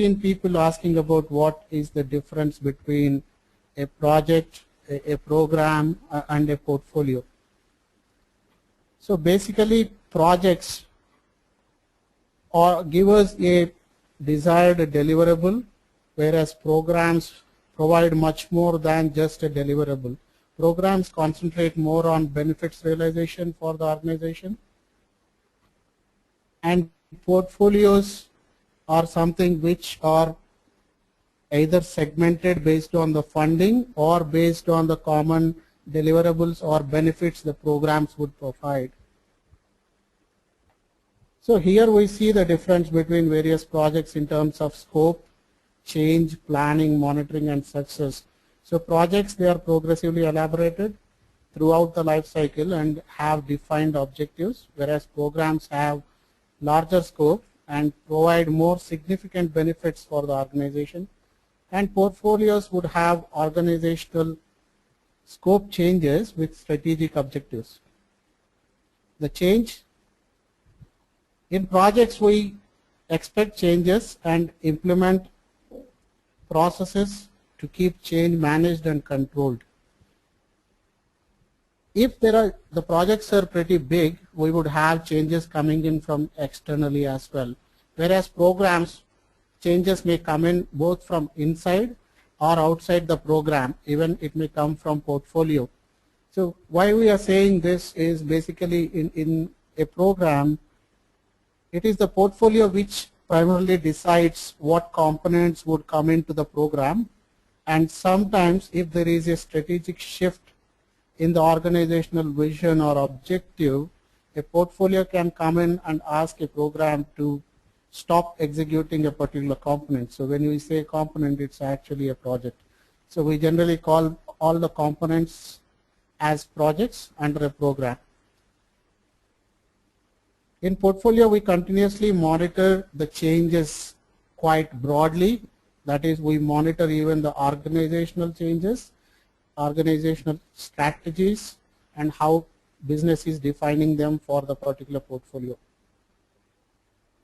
seen people asking about what is the difference between a project, a program, and a portfolio. So basically, projects give us a desired deliverable, whereas programs provide much more than just a deliverable. Programs concentrate more on benefits realization for the organization, and portfolios are something which are either segmented based on the funding or based on the common deliverables or benefits the programs would provide. So here we see the difference between various projects in terms of scope, change, planning, monitoring, and success. So projects, they are progressively elaborated throughout the life cycle and have defined objectives, whereas programs have larger scope and provide more significant benefits for the organization. And portfolios would have organizational scope changes with strategic objectives. The change in projects, we expect changes and implement processes to keep change managed and controlled. If the projects are pretty big, we would have changes coming in from externally as well. Whereas programs, changes may come in both from inside or outside the program, even it may come from portfolio. So why we are saying this is basically in a program, it is the portfolio which primarily decides what components would come into the program, and sometimes if there is a strategic shift in the organizational vision or objective, a portfolio can come in and ask a program to stop executing a particular component. So when we say component, it's actually a project. So we generally call all the components as projects under a program. In portfolio, we continuously monitor the changes quite broadly. That is, we monitor even the organizational changes, organizational strategies, and how business is defining them for the particular portfolio.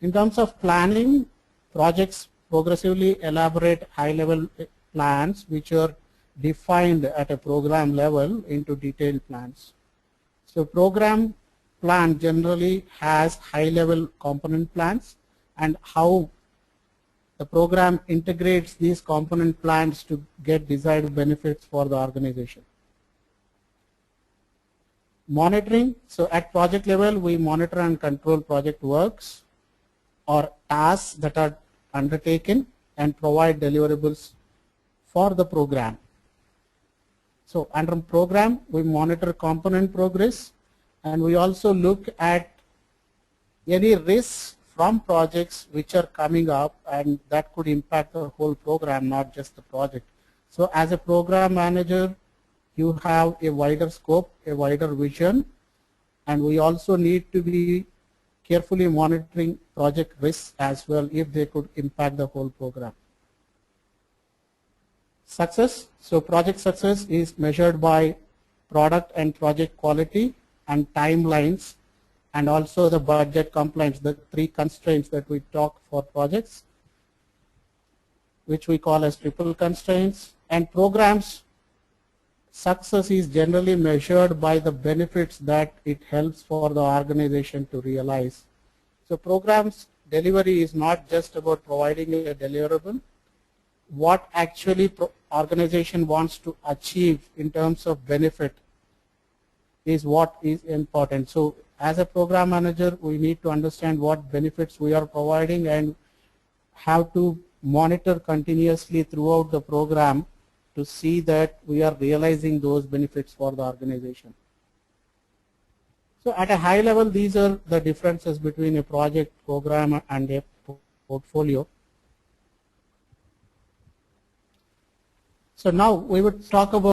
In terms of planning, projects progressively elaborate high-level plans which are defined at a program level into detailed plans. So program plan generally has high-level component plans and how the program integrates these component plans to get desired benefits for the organization. Monitoring, so at project level we monitor and control project works or tasks that are undertaken and provide deliverables for the program. So under program we monitor component progress, and we also look at any risks from projects which are coming up and that could impact the whole program, not just the project. So as a program manager, you have a wider scope, a wider vision, and we also need to be carefully monitoring project risks as well if they could impact the whole program. Success, so project success is measured by product and project quality and timelines, and also the budget compliance, the three constraints that we talk for projects, which we call as triple constraints. And programs success is generally measured by the benefits that it helps for the organization to realize. So programs delivery is not just about providing a deliverable. What actually organization wants to achieve in terms of benefit is what is important. So as a program manager, we need to understand what benefits we are providing and have to monitor continuously throughout the program to see that we are realizing those benefits for the organization. So at a high level, these are the differences between a project, program, and a portfolio. So now we would talk about